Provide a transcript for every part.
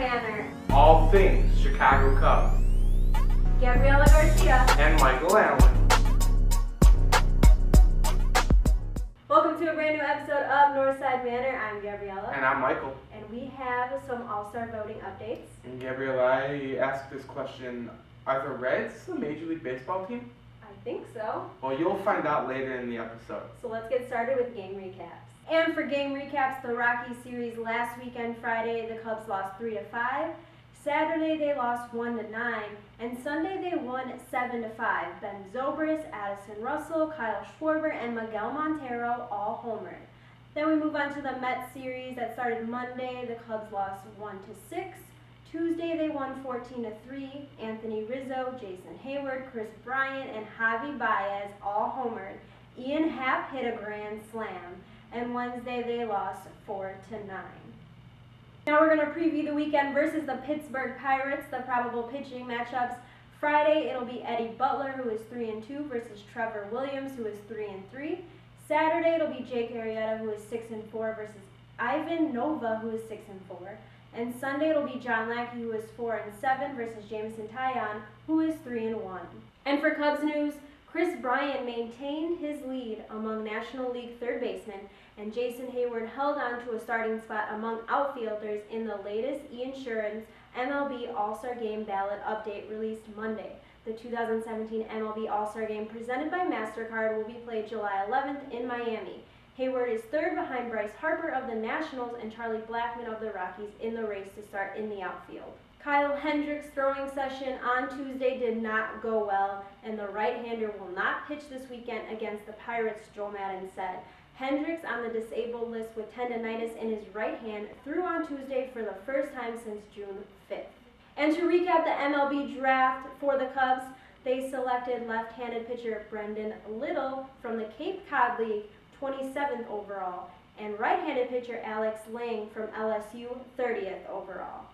Manner. All things Chicago Cubs. Gabriela Garcia. And Michael Allen. Welcome to a brand new episode of Northside Manner. I'm Gabriela. And I'm Michael. And we have some All-Star voting updates. And Gabriela, I asked this question, are the Reds a Major League Baseball team? I think so. Well, you'll find out later in the episode. So let's get started with game recaps. And for game recaps, the Rockies series last weekend, Friday, the Cubs lost 3-5. Saturday, they lost 1-9. And Sunday, they won 7-5. Ben Zobrist, Addison Russell, Kyle Schwarber, and Miguel Montero all homered. Then we move on to the Mets series that started Monday. The Cubs lost 1-6. Tuesday, they won 14-3. Anthony Rizzo, Jason Hayward, Chris Bryant, and Javi Baez all homered. Ian Happ hit a grand slam. And Wednesday, they lost 4-9. Now we're going to preview the weekend versus the Pittsburgh Pirates, the probable pitching matchups. Friday, it'll be Eddie Butler, who is 3-2, versus Trevor Williams, who is 3-3. Saturday, it'll be Jake Arrieta, who is 6-4, versus Ivan Nova, who is 6-4. And Sunday, it'll be John Lackey, who is 4-7, versus Jameson Taillon, who is 3-1. And for Cubs news, Chris Bryant maintained his lead among National League third basemen, and Jason Hayward held on to a starting spot among outfielders in the latest eInsurance MLB All-Star Game ballot update released Monday. The 2017 MLB All-Star Game presented by MasterCard will be played July 11th in Miami. Hayward is third behind Bryce Harper of the Nationals and Charlie Blackmon of the Rockies in the race to start in the outfield. Kyle Hendricks' throwing session on Tuesday did not go well, and the right-hander will not pitch this weekend against the Pirates, Joe Maddon said. Hendricks, on the disabled list with tendonitis in his right hand, threw on Tuesday for the first time since June 5th. And to recap the MLB draft for the Cubs, they selected left-handed pitcher Brendan Little from the Cape Cod League, 27th overall, and right-handed pitcher Alex Lang from LSU, 30th overall.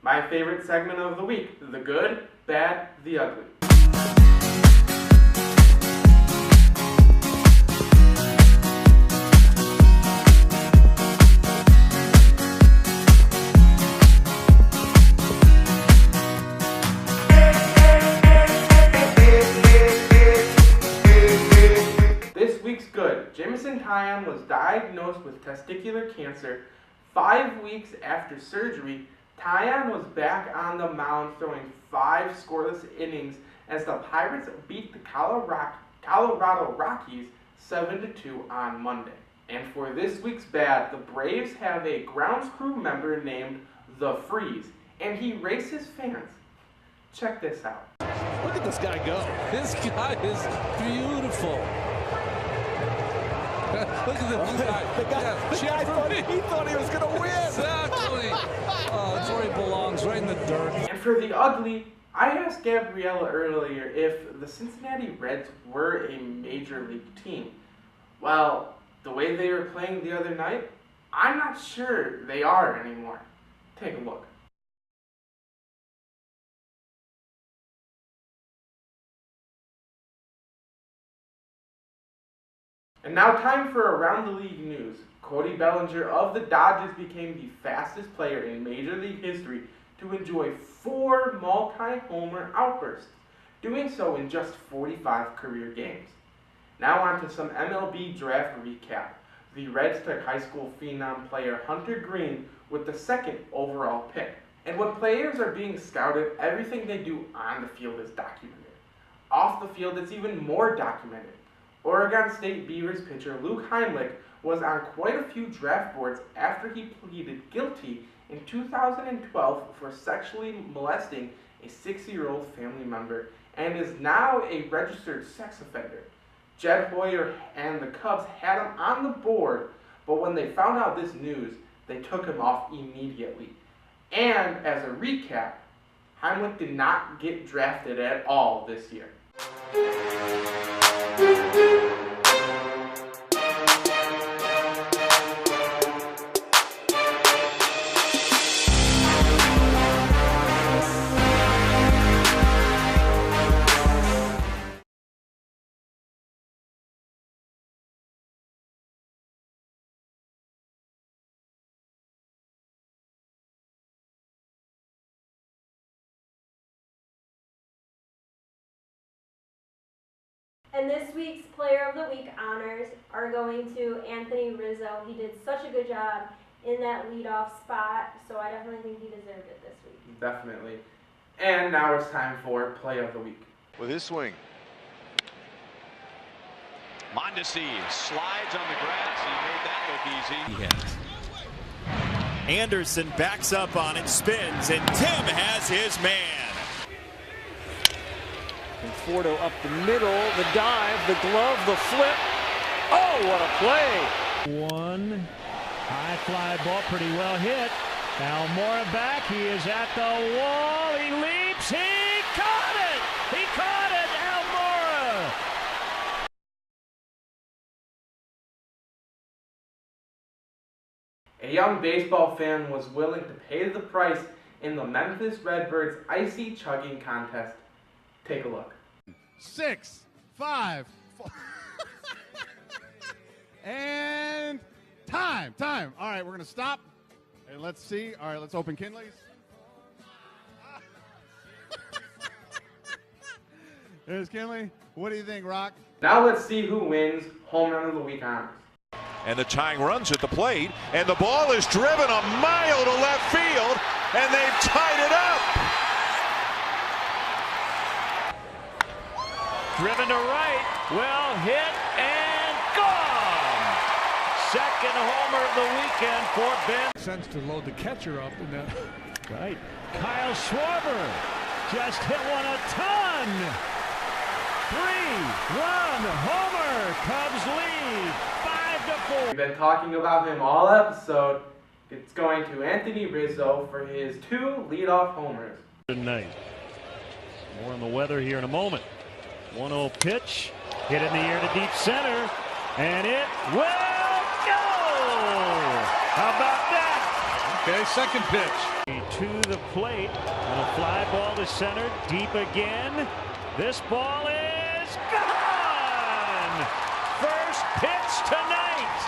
My favorite segment of the week, the good, bad, the ugly. This week's good. Jameson Taillon was diagnosed with testicular cancer 5 weeks after surgery. Taillon was back on the mound throwing 5 scoreless innings as the Pirates beat the Colorado Rockies 7-2 on Monday. And for this week's bad, the Braves have a grounds crew member named The Freeze, and he races fans. Check this out. Look at this guy go. This guy is beautiful. Look at this guy. The guy thought, he thought he was going to win. Exactly. Oh, that's where he belongs, right in the dirt. And for the ugly, I asked Gabriela earlier if the Cincinnati Reds were a major league team. Well, the way they were playing the other night, I'm not sure they are anymore. Take a look. And now time for Around the League news. Cody Bellinger of the Dodgers became the fastest player in Major League history to enjoy 4 multi-homer outbursts, doing so in just 45 career games. Now on to some MLB draft recap. The Reds took high school phenom player Hunter Green with the 2nd overall pick. And when players are being scouted, everything they do on the field is documented. Off the field, it's even more documented. Oregon State Beavers pitcher Luke Heimlich was on quite a few draft boards after he pleaded guilty in 2012 for sexually molesting a 6-year-old family member and is now a registered sex offender. Jed Hoyer and the Cubs had him on the board, but when they found out this news, they took him off immediately. And as a recap, Heimlich did not get drafted at all this year. And this week's Player of the Week honors are going to Anthony Rizzo. He did such a good job in that leadoff spot, so I definitely think he deserved it this week. Definitely. And now it's time for Play of the Week. With his swing. Mondesi slides on the grass. He made that look easy. He has. Anderson backs up on it, spins, and Tim has his man. Conforto up the middle, the dive, the glove, the flip. Oh, what a play! One high fly ball, pretty well hit. Almora back, he is at the wall, he leaps, he caught it! He caught it, Almora! A young baseball fan was willing to pay the price in the Memphis Redbirds icy chugging contest. Take a look. 6, 5, 4. And time. All right, we're going to stop. And let's see. All right, let's open Kinley's. There's Kinley. What do you think, Rock? Now let's see who wins Home Run of the Week honors. And the tying runs at the plate. And the ball is driven a mile to left field. And they've tied it up. Driven to right, well hit and gone! Second homer of the weekend for Ben. Sense to load the catcher up in that. Right. Kyle Schwarber just hit one a ton. 3-run homer. Cubs lead 5-4. We've been talking about him all episode. It's going to Anthony Rizzo for his 2 leadoff homers. Tonight. More on the weather here in a moment. 1-0 pitch, hit in the air to deep center, and it will go! How about that? Okay, second pitch. To the plate, and a fly ball to center, deep again. This ball is gone! First pitch tonight!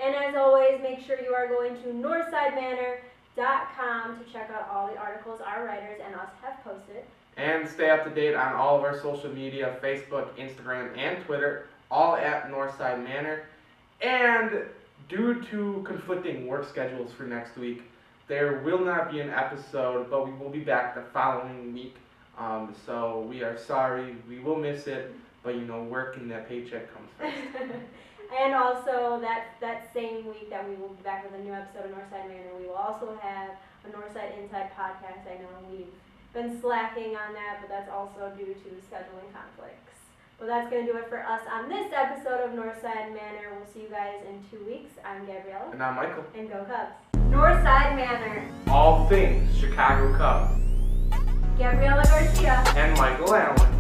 And as always, make sure you are going to NorthsideManner.com to check out all the articles our writers and us have posted. And stay up to date on all of our social media, Facebook, Instagram, and Twitter, all at Northside Manner. And due to conflicting work schedules for next week, there will not be an episode, but we will be back the following week. So we are sorry, we will miss it, but work and that paycheck comes first. And also, that same week that we will be back with a new episode of Northside Manner, we will also have a Northside Inside podcast. I know we've been slacking on that, but that's also due to scheduling conflicts. Well, that's going to do it for us on this episode of Northside Manner. We'll see you guys in 2 weeks. I'm Gabriella. And I'm Michael. And go Cubs. Northside Manner. All things Chicago Cubs. Gabriella Garcia. And Michael Allen.